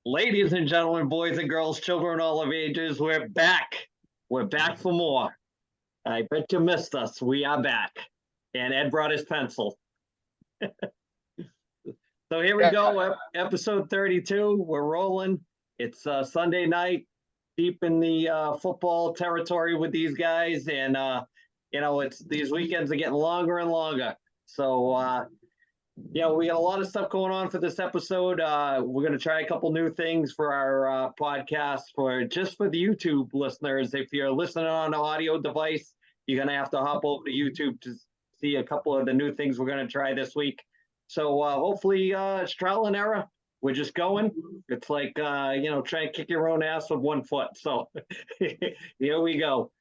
Ladies and gentlemen, boys and girls, children all of ages, we're back. We're back for more. I bet you missed us. We are back. And Ed brought his pencil. So here we go, episode 32. We're rolling. It's Sunday night, deep in the football territory with these guys. And, it's these weekends are getting longer and longer. So, we got a lot of stuff going on for this episode. We're going to try a couple new things for our podcast for the YouTube listeners. If you're listening on an audio device, you're going to have to hop over to YouTube to see a couple of the new things we're going to try this week. So hopefully it's trial and error. We're just going. It's like, try and kick your own ass with 1 foot. So here we go.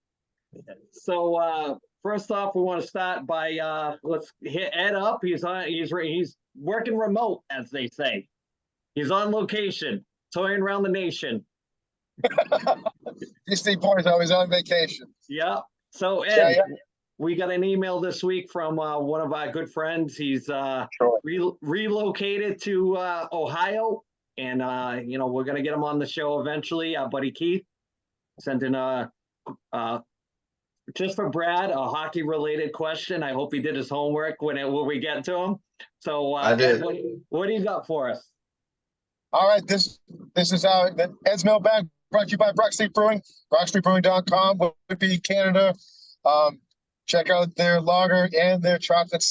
So first off, we want to start by let's hit Ed up. He's working remote, as they say. He's on location, touring around the nation. These 3 boys always on vacation. Yeah. So Ed, we got an email this week from one of our good friends. He's relocated to Ohio, and we're gonna get him on the show eventually. Our buddy Keith sent in just for Brad, a hockey-related question. I hope he did his homework when we get to him. So, I did. What do you got for us? All right, this is Ed's Mailbag, brought to you by Brock Street Brewing, brockstreetbrewing.com, Whitby, Canada. Check out their lager and their chocolate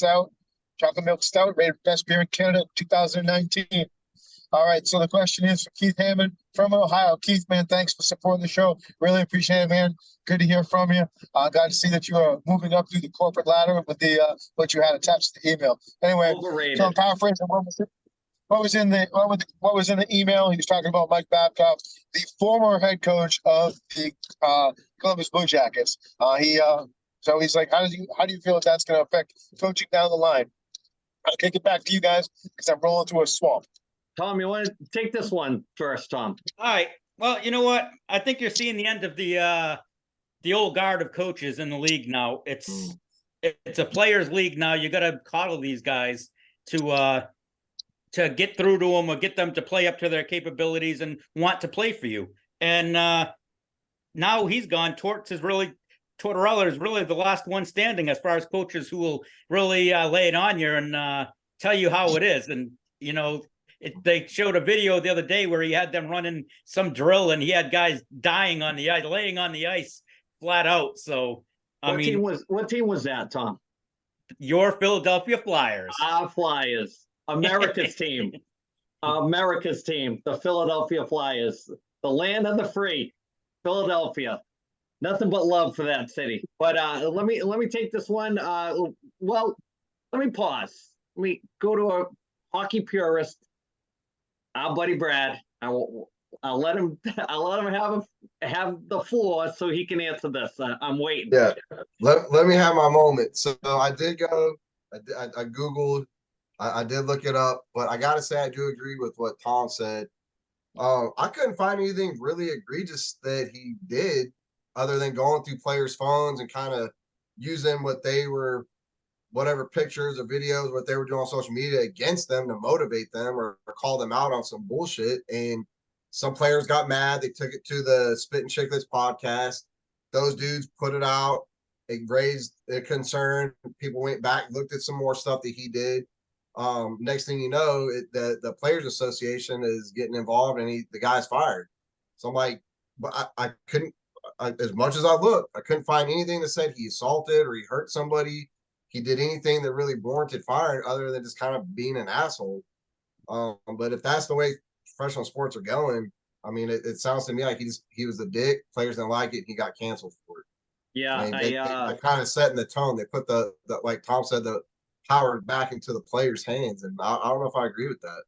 milk stout, rated best beer in Canada 2019. All right, so the question is for Keith Hammond from Ohio. Keith, man, thanks for supporting the show. Really appreciate it, man. Good to hear from you. Glad to see that you are moving up through the corporate ladder with the what you had attached to the email. Anyway, overrated. So I'm paraphrasing what was in the email. He was talking about Mike Babcock, the former head coach of the Columbus Blue Jackets. So he's like, how do you feel that's going to affect coaching down the line? I'll kick it back to you guys because I'm rolling through a swamp. Tom, you want to take this one first, Tom? All right. Well, you know what? I think you're seeing the end of the old guard of coaches in the league now. It's a players' league now. You got to coddle these guys to get through to them or get them to play up to their capabilities and want to play for you. And now he's gone. Tortorella is really the last one standing as far as coaches who will really lay it on you and tell you how it is. And they showed a video the other day where he had them running some drill and he had guys dying on the ice, laying on the ice flat out. So, what team was that, Tom? Your Philadelphia Flyers. Our Flyers. America's team. America's team. The Philadelphia Flyers. The land of the free. Philadelphia. Nothing but love for that city. But let me take this one. Let me pause. Let me go to a hockey purist. Our buddy Brad. I'll let him have the floor so he can answer this. I'm waiting. Yeah, let me have my moment. So I did go. I Googled. I did look it up, but I gotta say I do agree with what Tom said. I couldn't find anything really egregious that he did, other than going through players' phones and kind of using whatever pictures or videos, what they were doing on social media against them to motivate them or call them out on some bullshit. And some players got mad. They took it to the Spit and Chicklets podcast. Those dudes put it out. It raised a concern. People went back, looked at some more stuff that he did. Next thing you know, the Players Association is getting involved and the guy's fired. So I'm like, but I couldn't, as much as I looked, I couldn't find anything that said he assaulted or he hurt somebody. He did anything that really warranted firing other than just kind of being an asshole. But if that's the way professional sports are going, I mean, it sounds to me like he was a dick. Players didn't like it. He got canceled for it. Yeah, I mean, they kind of set in the tone. They put the like Tom said, the power back into the players' hands, and I don't know if I agree with that.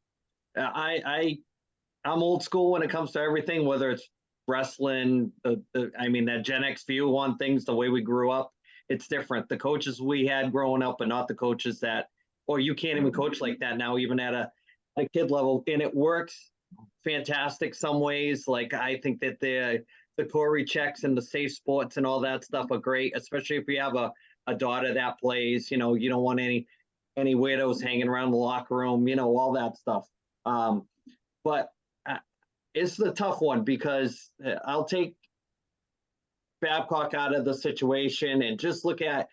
I'm old school when it comes to everything, whether it's wrestling. That Gen X view on things, the way we grew up. It's different. The coaches we had growing up and not the coaches or you can't even coach like that now, even at a kid level. And it works fantastic some ways. Like, I think that the Corey checks and the safe sports and all that stuff are great, especially if you have a daughter that plays. You don't want any weirdos hanging around the locker room, all that stuff. But it's the tough one because I'll take Babcock out of the situation and just look at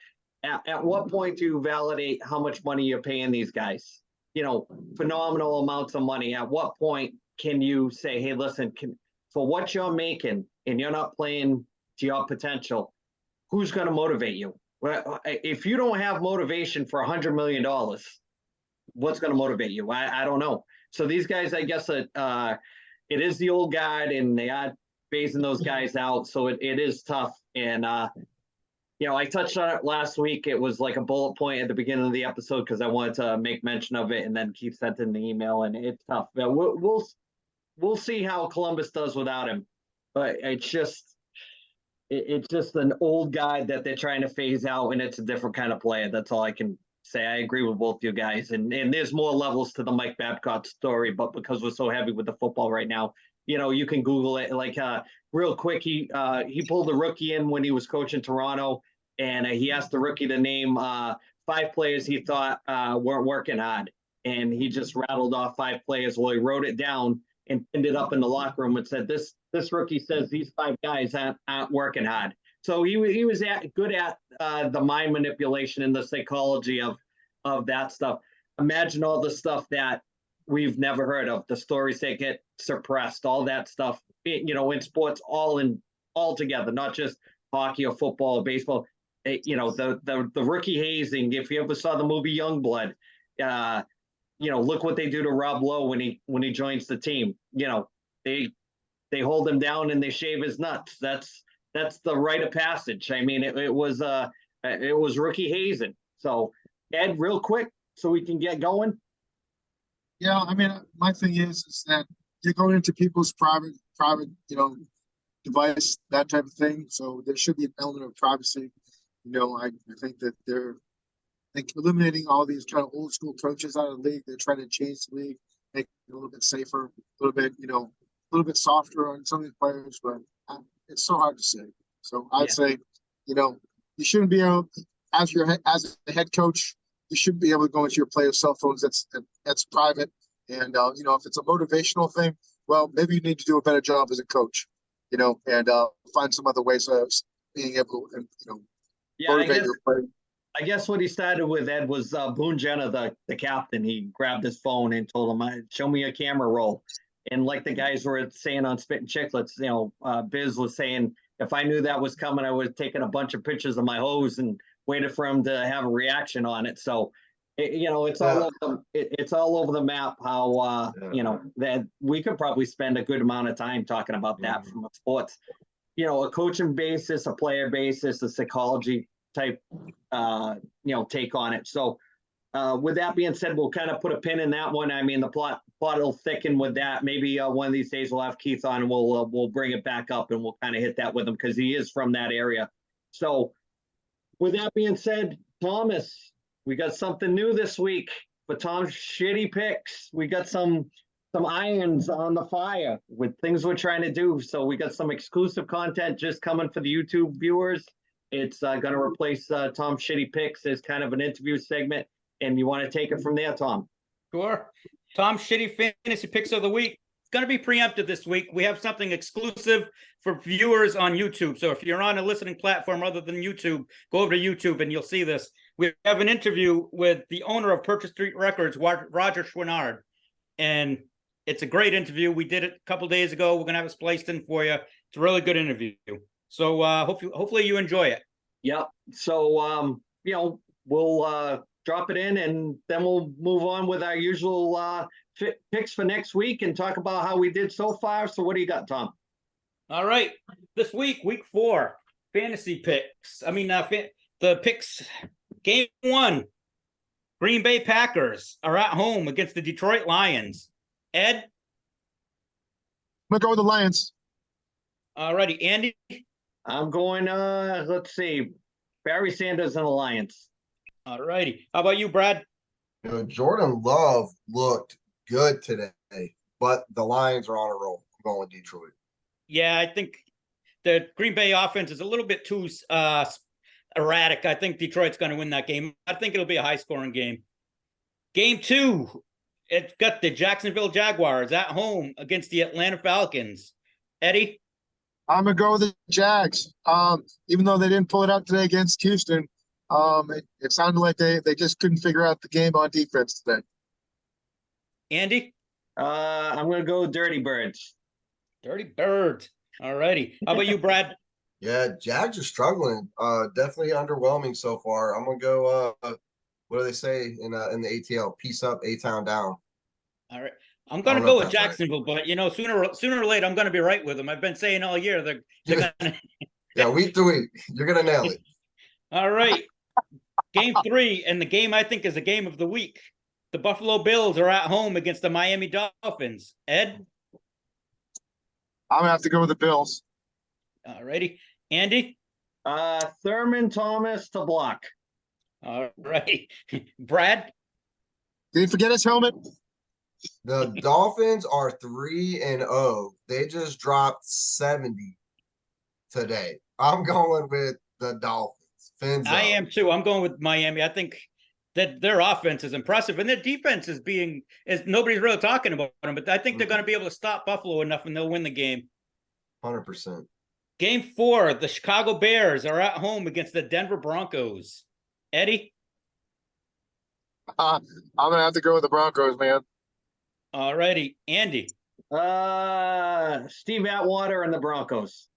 what point do you validate how much money you're paying these guys? You know, phenomenal amounts of money. At what point can you say, hey, listen, for what you're making and you're not playing to your potential, who's going to motivate you? Well, if you don't have motivation for $100 million, what's going to motivate you? I don't know. So these guys, I guess, it is the old guard, and they are phasing those guys out. So it is tough. And, you know, I touched on it last week. It was like a bullet point at the beginning of the episode because I wanted to make mention of it, and then Keith sent in the email, and it's tough. But we'll see how Columbus does without him. But it's just an old guy that they're trying to phase out, and it's a different kind of player. That's all I can say. I agree with both you guys, and there's more levels to the Mike Babcock story, but because we're so heavy with the football right now, you know, you can Google it. Like real quick, he pulled a rookie in when he was coaching Toronto, and he asked the rookie to name 5 players he thought weren't working hard, and he just rattled off 5 players. Well, he wrote it down and pinned it up in the locker room and said, this rookie says these 5 guys aren't working hard. So he was good at the mind manipulation and the psychology of that stuff. Imagine all the stuff that we've never heard of, the stories that get suppressed, all that stuff, you know, in sports, all together, not just hockey or football or baseball. You know, the rookie hazing. If you ever saw the movie Youngblood, you know, look what they do to Rob Lowe when he joins the team. You know, they hold him down and they shave his nuts. That's the rite of passage. I mean, it was rookie hazing. So Ed, real quick, so we can get going. Yeah, I mean, my thing is that you're going into people's private, you know, device, that type of thing. So there should be an element of privacy. You know, I think that they're eliminating all these kind of old school coaches out of the league. They're trying to change the league, make it a little bit safer, a little bit, you know, a little bit softer on some of the players, but it's so hard to say. So I'd say, you know, you shouldn't be able, as the head coach, you shouldn't be able to go into your players' cell phones. That's private. And, you know, if it's a motivational thing, well, maybe you need to do a better job as a coach, you know, and find some other ways of being able to, you know, motivate your players. I guess what he started with, Ed, was Boone Jenner, the captain. He grabbed his phone and told him, show me a camera roll. And like the guys were saying on Spittin' Chicklets, you know, Biz was saying, if I knew that was coming, I would have taken a bunch of pictures of my hose and waited for him to have a reaction on it. So, you know, it's all over the map how, you know, that we could probably spend a good amount of time talking about that from a sports, you know, a coaching basis, a player basis, a psychology type, you know, take on it. So with that being said, we'll kind of put a pin in that one. I mean, the plot will thicken with that. Maybe one of these days we'll have Keith on and we'll bring it back up and we'll kind of hit that with him because he is from that area. So with that being said, Thomas, we got something new this week for Tom's Shitty Picks. We got some irons on the fire with things we're trying to do. So we got some exclusive content just coming for the YouTube viewers. It's going to replace Tom's Shitty Picks as kind of an interview segment. And you want to take it from there, Tom? Sure. Tom's Shitty Fantasy Picks of the Week. It's going to be preempted this week. We have something exclusive for viewers on YouTube. So if you're on a listening platform other than YouTube, go over to YouTube and you'll see this. We have an interview with the owner of Purchase Street Records, Roger Chouinard. And it's a great interview. We did it a couple days ago. We're going to have it spliced in for you. It's a really good interview. So hopefully you enjoy it. Yep. So, you know, we'll drop it in and then we'll move on with our usual picks for next week and talk about how we did so far. So what do you got, Tom? All right. This week, week 4, fantasy picks. I mean, the picks, game 1, Green Bay Packers are at home against the Detroit Lions. Ed? I'm going to go with the Lions. All righty. Andy? I'm going, let's see, Barry Sanders and the Lions. All righty. How about you, Brad? You know, Jordan Love looked good today, but the Lions are on a roll. I'm going with Detroit. Yeah, I think the Green Bay offense is a little bit too erratic. I think Detroit's going to win that game. I think it'll be a high-scoring game. Game 2, It's got the Jacksonville Jaguars at home against the Atlanta Falcons. Eddie? I'm gonna go with the Jags. Even though they didn't pull it out today against Houston, it sounded like they just couldn't figure out the game on defense today. Andy? I'm gonna go Dirty Birds. Dirty Birds. All righty. How about you, Brad? Yeah, Jags are struggling. Definitely underwhelming so far. I'm gonna go. What do they say in the ATL? Peace up, A-Town down. All right. I'm I going to don't know go if with that's right. Jacksonville, but sooner or later, I'm going to be right with them. I've been saying all year they're going to. Yeah, week to week, you're gonna nail it. All right. Game 3, and the game I think is the game of the week. The Buffalo Bills are at home against the Miami Dolphins. Ed? I'm gonna have to go with the Bills. All righty. Andy? Thurman Thomas to block. All right. Brad? Did he forget his helmet? The Dolphins are 3-0. They just dropped 70 today. I'm going with the Dolphins. Fins I up. am too. I'm going with Miami. I think that their offense is impressive, and their defense is nobody's really talking about them. But I think they're going to be able to stop Buffalo enough, and they'll win the game. 100%. Game 4, the Chicago Bears are at home against the Denver Broncos. Eddie? I'm gonna have to go with the Broncos, man. All righty. Andy? Steve Atwater and the Broncos.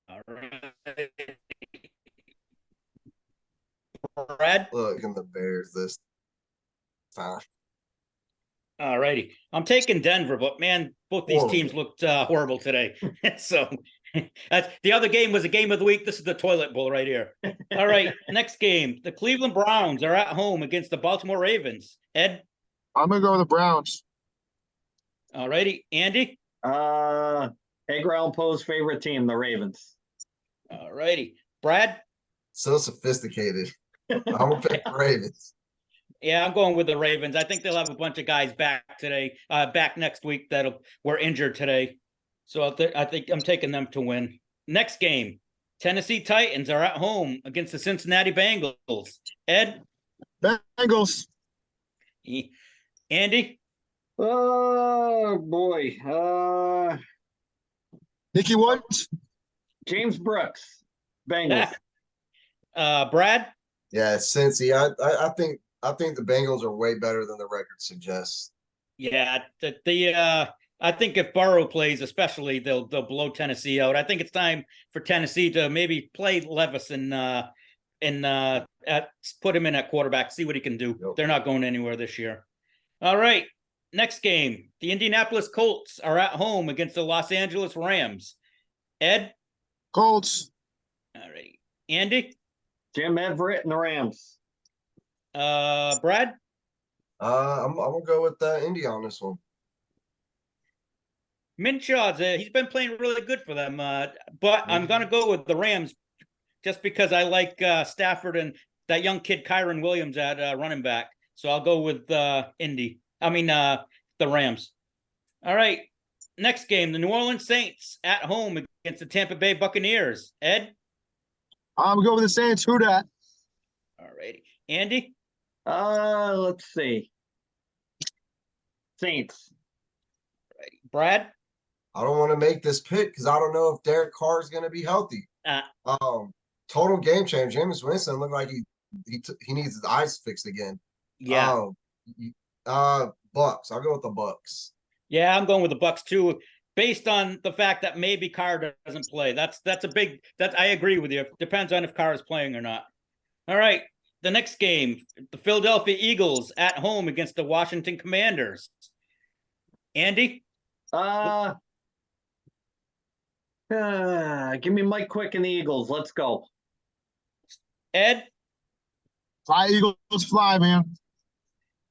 All right. Brad? Look in the Bears this time. All righty. I'm taking Denver, but man, both these Horrible. teams looked horrible today. So the other game was a game of the week. This is the toilet bowl right here. All right. Next game. The Cleveland Browns are at home against the Baltimore Ravens. Ed? I'm gonna go with the Browns. All righty. Andy? Edgar Allan Poe's favorite team, the Ravens. All righty. Brad? So sophisticated. I'm gonna pick the Ravens. Yeah, I'm going with the Ravens. I think they'll have a bunch of guys back today, back next week that were injured today. So I think I'm taking them to win. Next game, Tennessee Titans are at home against the Cincinnati Bengals. Ed? Bengals. Andy? Oh boy. Nicky Woods. James Brooks. Bengals. Brad? Yeah, Cincy. I think the Bengals are way better than the record suggests. Yeah, I think if Burrow plays, especially, they'll blow Tennessee out. I think it's time for Tennessee to maybe play Levis and put him in at quarterback, see what he can do. Yep. They're not going anywhere this year. All right, next game. The Indianapolis Colts are at home against the Los Angeles Rams. Ed? Colts. All right. Andy? Jim Everett and the Rams. Brad? I'm gonna go with Indy on this one. Minshaw's he's been playing really good for them, but I'm gonna go with the Rams just because I like Stafford and that young kid Kyron Williams at running back. So I'll go with the Rams. All right, next game, the New Orleans Saints at home against the Tampa Bay Buccaneers. Ed? I'm gonna go with the Saints. Who dat? All righty. Andy? Let's see. Saints. Brad? I don't want to make this pick because I don't know if Derek Carr is going to be healthy. Total game change. Jameis Winston looked like he needs his eyes fixed again. Yeah. Bucks. I'll go with the Bucks. Yeah, I'm going with the Bucks too, based on the fact that maybe Carr doesn't play. That's a big. That I agree with you. It depends on if Carr is playing or not. All right, the next game, the Philadelphia Eagles at home against the Washington Commanders. Andy? Give me Mike Quick and the Eagles. Let's go. Ed? Fly Eagles, fly, man.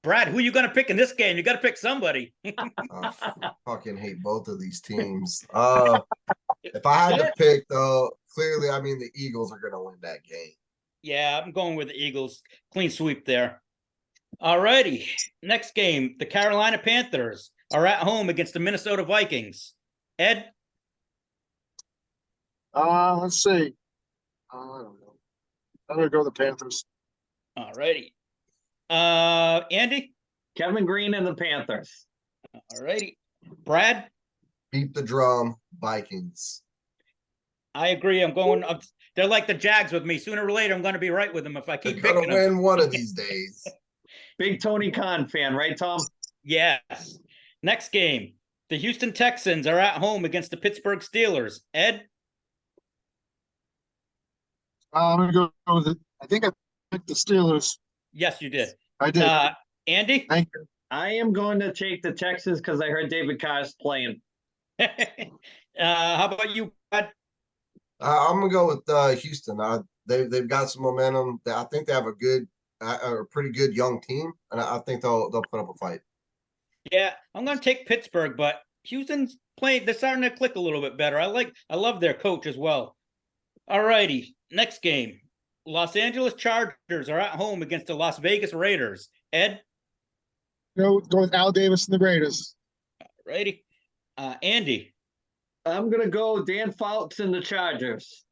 Brad, who are you going to pick in this game? You got to pick somebody. I fucking hate both of these teams. If I had to pick, though, clearly, I mean, the Eagles are going to win that game. Yeah, I'm going with the Eagles. Clean sweep there. All righty. Next game, the Carolina Panthers are at home against the Minnesota Vikings. Ed? Let's see. I don't know. I'm gonna go with the Panthers. All righty. Andy? Kevin Green and the Panthers. All righty. Brad, Beat the drum, Vikings. I agree. They're like the Jags with me. Sooner or later, I'm going to be right with them if I They're keep gonna picking them. win one of these days. Big Tony Khan fan, right, Tom? Yes. Next game. The Houston Texans are at home against the Pittsburgh Steelers. Ed? I'm gonna go with it. I think I picked the Steelers. Yes, you did. I did. Andy? Thank you. I am going to take the Texans because I heard David Carr's playing. How about you, Brad? I'm gonna go with Houston. They've got some momentum. I think they have a pretty good young team, and I think they'll put up a fight. Yeah, I'm going to take Pittsburgh, but Houston's playing. They're starting to click a little bit better. I love their coach as well. All righty, next game. Los Angeles Chargers are at home against the Las Vegas Raiders. Ed? Go with Al Davis and the Raiders. Righty. Andy? I'm going to go Dan Fouts and the Chargers.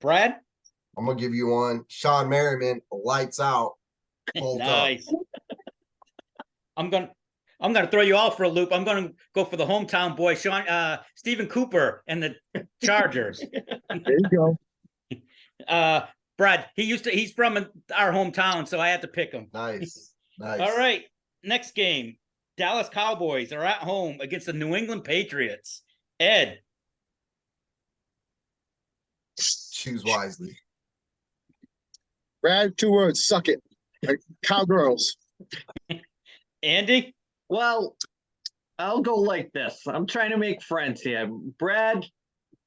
Brad? I'm gonna give you one. Sean Merriman, lights out. Hold up. Nice. I'm gonna throw you all for a loop. I'm gonna go for the hometown boy, Stephen Cooper and the Chargers. There you go. Brad, he's from our hometown, so I had to pick him. Nice. Nice. All right, next game. Dallas Cowboys are at home against the New England Patriots. Ed? Choose wisely. Brad, 2 words. Suck it. Like cowgirls. Andy? Well, I'll go like this. I'm trying to make friends here. Brad,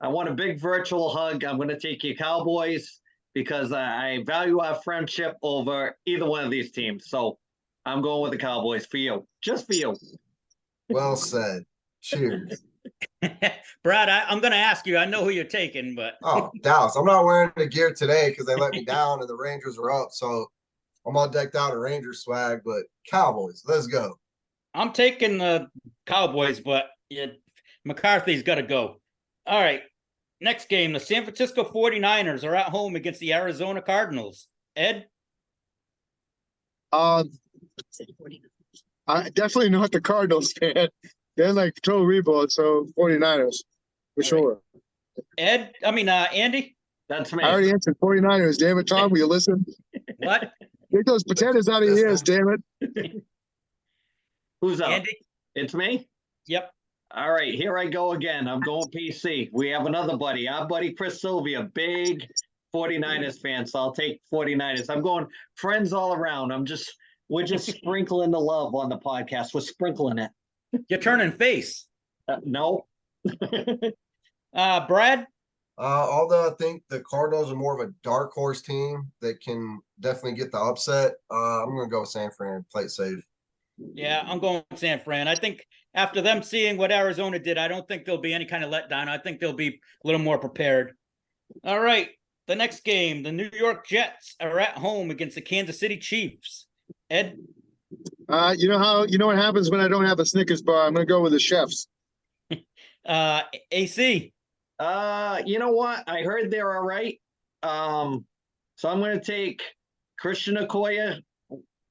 I want a big virtual hug. I'm going to take you Cowboys because I value our friendship over either one of these teams. So I'm going with the Cowboys for you. Just for you. Well said. Cheers. Brad, I'm going to ask you. I know who you're taking, but Oh, Dallas. I'm not wearing the gear today because they let me down and the Rangers are up. So I'm all decked out in Rangers swag, but Cowboys, let's go. I'm taking the Cowboys, but McCarthy's got to go. All right. Next game, the San Francisco 49ers are at home against the Arizona Cardinals. Ed? I definitely not the Cardinals fan. They're like total rebuild, so 49ers for sure. Andy? That's me. I already answered 49ers. Damn it, Tom, will you listen? What? Get those potatoes out of your ears, damn it. Who's up? Andy? It's me? Yep. All right, here I go again. I'm going PC. We have another buddy. Our buddy Chris Sylvia, big 49ers fan. So I'll take 49ers. I'm going friends all around. We're just sprinkling the love on the podcast. We're sprinkling it. You're turning face. No. Brad? Although I think the Cardinals are more of a dark horse team that can definitely get the upset, I'm going to go with San Fran, play it safe. Yeah, I'm going with San Fran. I think after them seeing what Arizona did, I don't think there'll be any kind of letdown. I think they'll be a little more prepared. All right, the next game, the New York Jets are at home against the Kansas City Chiefs. Ed? You know what happens when I don't have a Snickers bar? I'm gonna go with the chefs. AC? You know what? I heard they're all right. So I'm going to take Christian Okoye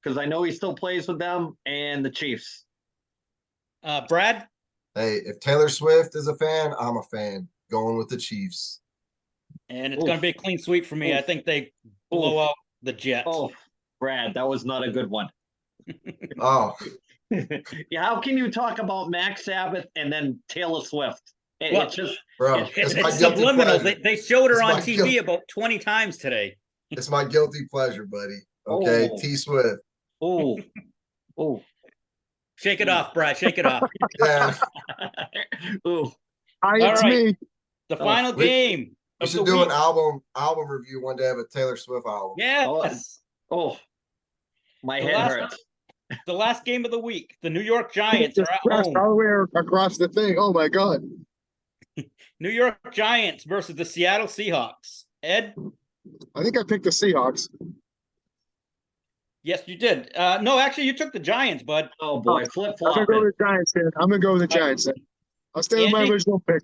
because I know he still plays with them and the Chiefs. Brad? Hey, if Taylor Swift is a fan, I'm a fan. Going with the Chiefs. And it's going to be a clean sweep for me. I think they blow out the Jets. Oh, Brad, that was not a good one. Oh, Yeah, how can you talk about Max Sabbath and then Taylor Swift? Well, It's just bro, It's my guilty subliminal. pleasure. They showed her It's on my TV guilt- about 20 times today. It's my guilty pleasure, buddy. Okay, Oh. T Swift. oh, oh, Shake it off, Brad. Shake it off. Yeah, oh. Hi, All it's right. me. The final we- game. we of should the do week. an album review one day of a Taylor Swift album. Yes. Oh, my The head last- hurts. The last game of the week. The New York Giants are at Crashed home. all the way across the thing. Oh my god. New York Giants versus the Seattle Seahawks. Ed? I think I picked the Seahawks. Yes, you did. No, actually, you took the Giants, bud. Oh boy, flip I'm gonna go flopping. with the Giants. Then. I'm gonna go with the Giants. Then. I'll stay with my Andy? original pick.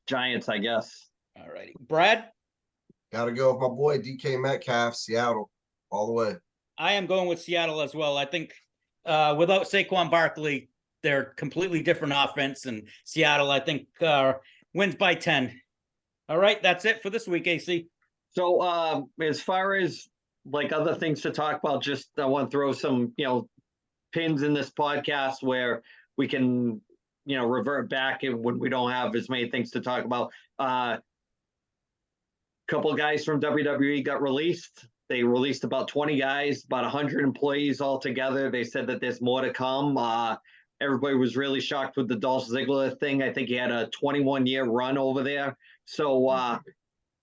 Giants, I guess. All righty. Brad? Gotta go with my boy DK Metcalf, Seattle, all the way. I am going with Seattle as well. I think without Saquon Barkley, they're completely different offense, and Seattle, I think, wins by 10. All right, that's it for this week, AC. So as far as like other things to talk about, just I want to throw some, pins in this podcast where we can, revert back and when we don't have as many things to talk about. Couple of guys from WWE got released. They released about 20 guys, about 100 employees altogether. They said that there's more to come. Everybody was really shocked with the Dolph Ziggler thing. I think he had a 21-year run over there. So,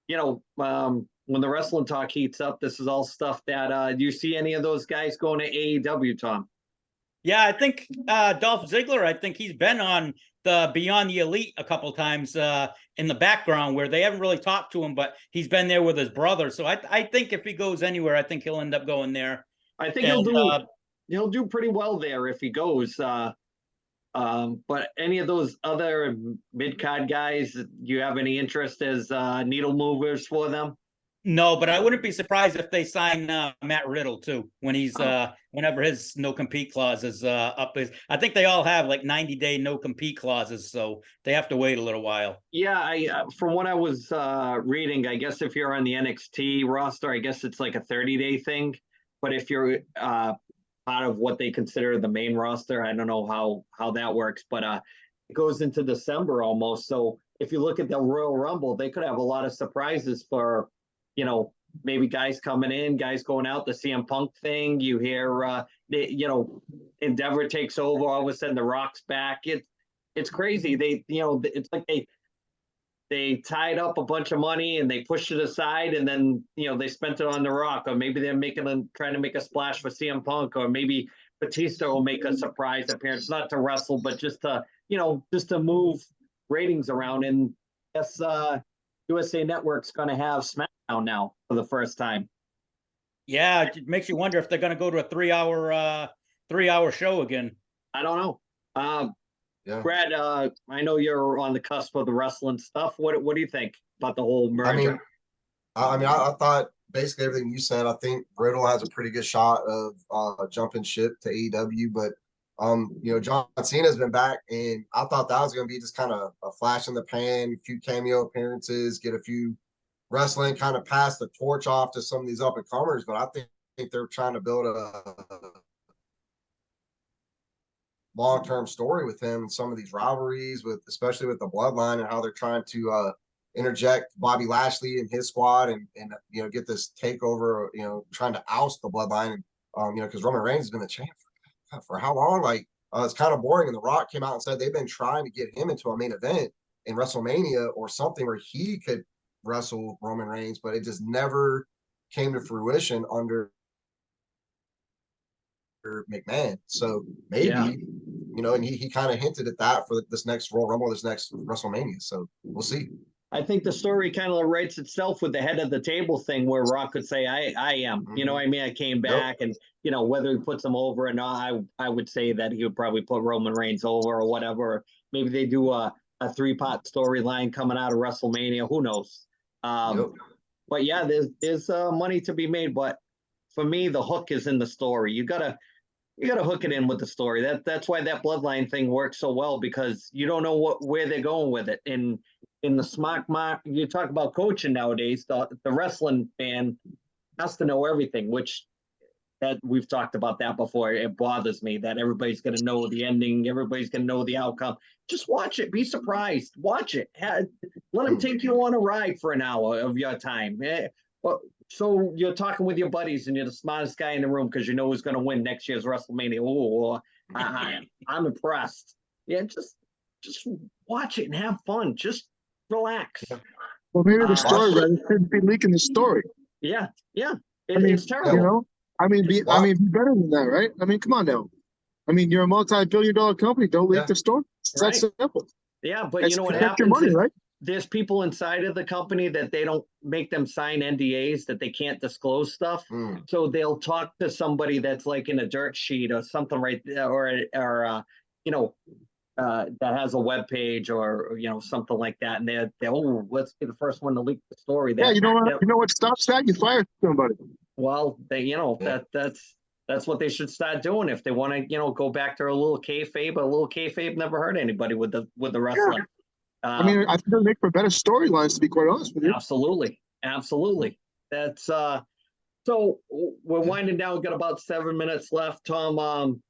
when the wrestling talk heats up, this is all stuff that do you see any of those guys going to AEW, Tom? Yeah, I think Dolph Ziggler, I think he's been on the Beyond the Elite a couple times in the background where they haven't really talked to him, but he's been there with his brother. So I think if he goes anywhere, I think he'll end up going there. I think he'll do pretty well there if he goes. But any of those other mid-card guys, do you have any interest as needle movers for them? No, but I wouldn't be surprised if they sign Matt Riddle too when he's whenever his no compete clause is up. I think they all have like 90-day no compete clauses, so they have to wait a little while. Yeah, from what I was reading, I guess if you're on the NXT roster, I guess it's like a 30-day thing. But if you're part of what they consider the main roster, I don't know how that works, but it goes into December almost. So if you look at the Royal Rumble, they could have a lot of surprises for, maybe guys coming in, guys going out. The CM Punk thing, you hear, Endeavor takes over. All of a sudden, The Rock's back. It's crazy. It's like they tied up a bunch of money and they pushed it aside, and then they spent it on The Rock, or maybe they're trying to make a splash for CM Punk, or maybe Batista will make a surprise appearance, not to wrestle, but just to move ratings around. And yes, USA Network's going to have SmackDown now for the first time. Yeah, it makes you wonder if they're going to go to a 3-hour show again. I don't know. Yeah. Brad, I know you're on the cusp of the wrestling stuff. What do you think about the whole merger? I thought basically everything you said. I think Riddle has a pretty good shot of jumping ship to AEW, but John Cena's been back, and I thought that was going to be just kind of a flash in the pan, a few cameo appearances, get a few wrestling, kind of pass the torch off to some of these up and comers. But I think they're trying to build a long-term story with him and some of these rivalries, especially with the Bloodline, and how they're trying to interject Bobby Lashley and his squad and get this takeover, trying to oust the Bloodline, and because Roman Reigns has been the champ for how long? Like, it's kind of boring. And The Rock came out and said they've been trying to get him into a main event in WrestleMania or something where he could wrestle Roman Reigns, but it just never came to fruition under McMahon. So maybe, and he kind of hinted at that for this next Royal Rumble, this next WrestleMania. So we'll see. I think the story kind of writes itself with the head of the table thing, where Rock could say, I am, I came back. Yep. And, whether he puts him over or not, I would say that he would probably put Roman Reigns over or whatever. Maybe they do a 3-part storyline coming out of WrestleMania. Who knows? Yep. But yeah, there's money to be made. But for me, the hook is in the story. You gotta hook it in with the story. That's why that Bloodline thing works so well, because you don't know where they're going with it. And in the smart mark, you talk about coaching nowadays, the wrestling fan has to know everything, which that we've talked about that before. It bothers me that everybody's going to know the ending. Everybody's going to know the outcome. Just watch it. Be surprised. Watch it. Let them take you on a ride for an hour of your time. So you're talking with your buddies and you're the smartest guy in the room because you know who's going to win next year's WrestleMania. Oh, I'm impressed. Yeah, just watch it and have fun. Just relax. Well, maybe the story shouldn't be leaking the story. Yeah. It's terrible. Be better than that, right? Come on now. You're a multi-billion-dollar company. Don't leak the story. It's that simple. Yeah, but what happens? Your money, right? There's people inside of the company that they don't make them sign NDAs, that they can't disclose stuff. So they'll talk to somebody that's like in a dirt sheet or something, right? Or that has a web page or something like that, and they're oh, let's be the first one to leak the story. Yeah, you know what? That- You know what stops that? You fire somebody. well, they Yeah. that's what they should start doing if they want to go back to a little kayfabe. A little kayfabe never hurt anybody with the wrestling. I mean, I think it'll make for better storylines, to be quite honest with you. Absolutely, absolutely. That's so we're winding down. We've got about 7 minutes left, Tom.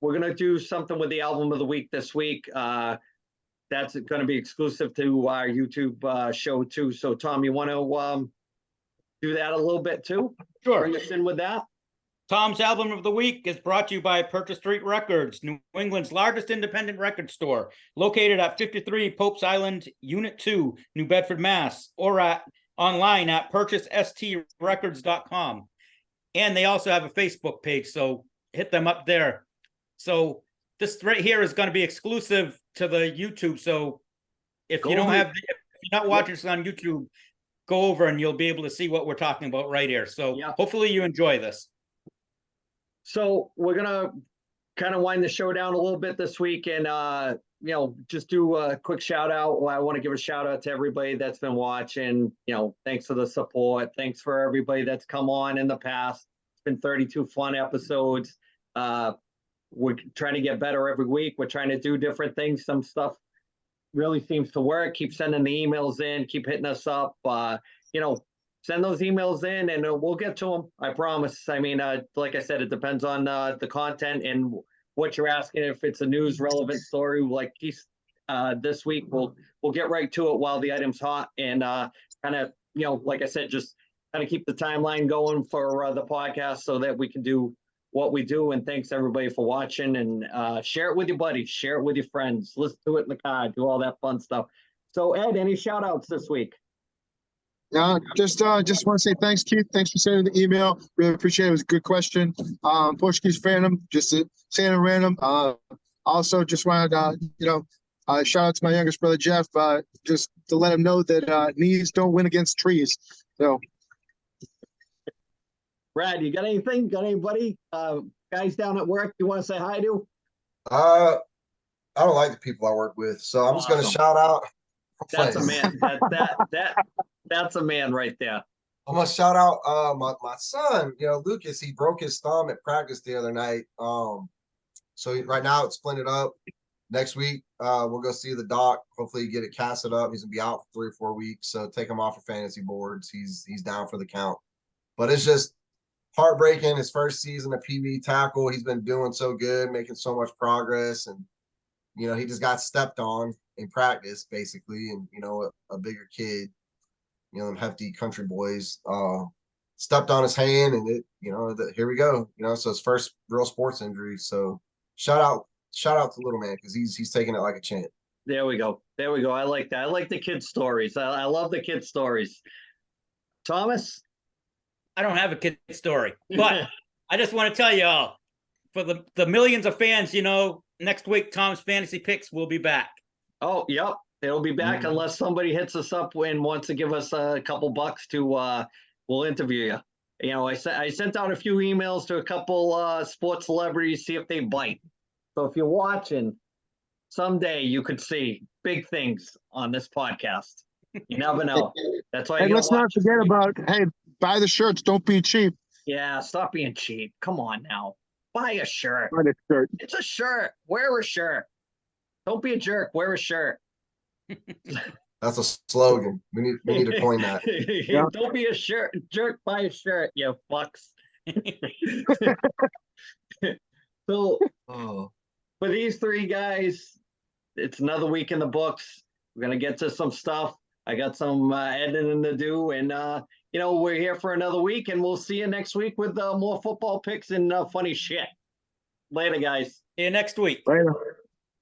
We're gonna do something with the album of the week this week. That's going to be exclusive to our YouTube show too. So, Tom, you want to do that a little bit too? Sure. Bring us in with that. Tom's album of the week is brought to you by Purchase Street Records, New England's largest independent record store, located at 53 Pope's Island, Unit 2, New Bedford, Mass, or online at purchasestrerecords.com. And they also have a Facebook page, so hit them up there. So this right here is going to be exclusive to the YouTube. So if Go you don't over- have, if you're not watching this on YouTube, go over and you'll be able to see what we're talking about right here. So Yeah. hopefully you enjoy this. So we're gonna kind of wind the show down a little bit this week, and just do a quick shout out. I want to give a shout out to everybody that's been watching. Thanks for the support. Thanks for everybody that's come on in the past. It's been 32 fun episodes. We're trying to get better every week. We're trying to do different things. Some stuff really seems to work. Keep sending the emails in. Keep hitting us up. Send those emails in and we'll get to them. I promise. I mean, like I said, it depends on the content and what you're asking. If it's a news relevant story like this week, we'll get right to it while the item's hot and kind of, like I said, just kind of keep the timeline going for the podcast so that we can do what we do. And thanks everybody for watching, and share it with your buddies, share it with your friends, listen to it in the car, do all that fun stuff. So Ed, any shout outs this week? Just want to say thanks, Keith. Thanks for sending the email. Really appreciate it. It was a good question. Portuguese Phantom, just saying it random. Also, just wanted shout out to my youngest brother Jeff. Just to let him know that knees don't win against trees. So, Brad, you got anything? Got anybody? Guys down at work you want to say hi to? I don't like the people I work with, so I'm just gonna Awesome. shout out. That's a man. That's a man right there. I'm gonna shout out my son, Lucas. He broke his thumb at practice the other night. Right now it's splinted up. Next week, we'll go see the doc. Hopefully get it casted up. He's gonna be out for 3 or 4 weeks. So take him off of fantasy boards. He's down for the count. But it's just heartbreaking. His first season of PB tackle. He's been doing so good, making so much progress, and he just got stepped on in practice, basically, and a bigger kid, them hefty country boys, stepped on his hand, and it, here we go, so his first real sports injury. So shout out to little man, because he's taking it like a champ. There we go. I like that. I like the kids' stories. I love the kids' stories. Thomas? I don't have a kid story, but I just want to tell you all, for the millions of fans, next week, Tom's Fantasy Picks will be back. Oh, yep. It'll be back unless somebody hits us up and wants to give us a couple bucks to, we'll interview you. I sent out a few emails to a couple sports celebrities, see if they bite. So if you're watching, someday you could see big things on this podcast. You never know. That's why. and let's not forget about, hey, buy the shirts. Don't be cheap. Yeah, stop being cheap. Come on now. Buy a shirt. Buy the shirt. It's a shirt. Wear a shirt. Don't be a jerk. Wear a shirt. That's a slogan. We need to coin that. Don't be a jerk. Buy a shirt, you fucks. So Oh, for these 3 guys, it's another week in the books. We're gonna get to some stuff. I got some editing to do, and we're here for another week, and we'll see you next week with more football picks and funny shit. Later, guys. See you next week. Later.